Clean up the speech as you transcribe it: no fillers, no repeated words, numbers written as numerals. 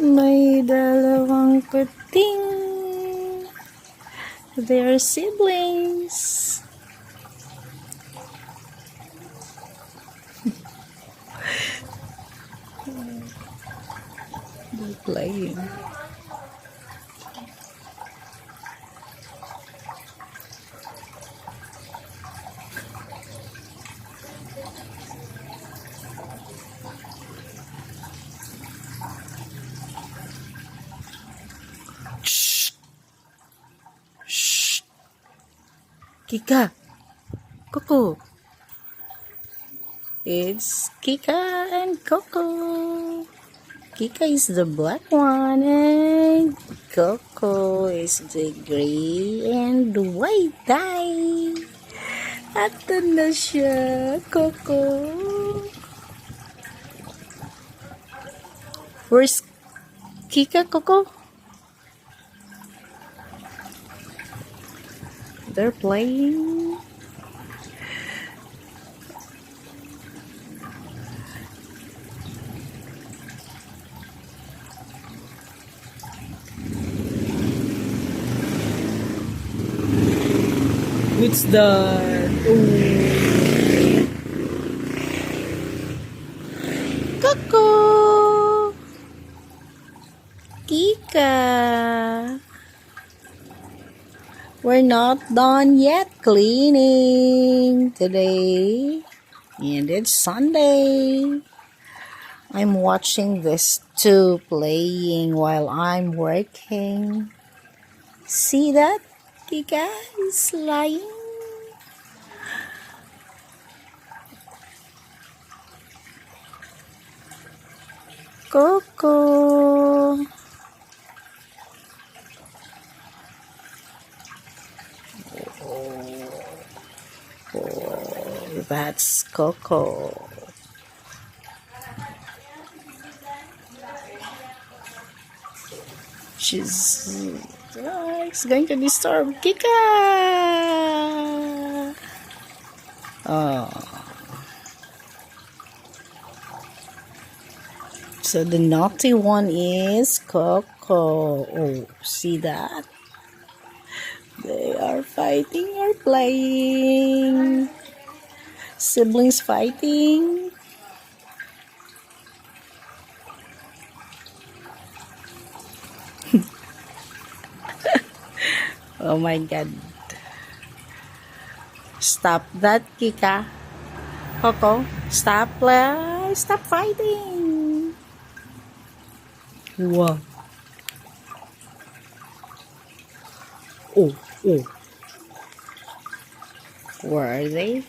May dalawang kuting. They're siblings. They're playing. Shh. Shh. Kika. Coco. It's Kika and Coco. Kika is the black one and Coco is the gray and white dye. Ato na siya, Coco. Where's Kika, Coco? They're playing. It's dark. Ooh. Coco. Kika. We're not done yet cleaning today. And it's Sunday. I'm watching this two playing while I'm working. See that? Kika is lying. Coco. Oh, that's Coco. It's going to disturb Kika. Oh. So the naughty one is Coco. Oh, see that? They are fighting or playing. Siblings fighting. Oh my God. Stop that, Kika. Coco, stop. Stop fighting. Wow. Oh. Where are they?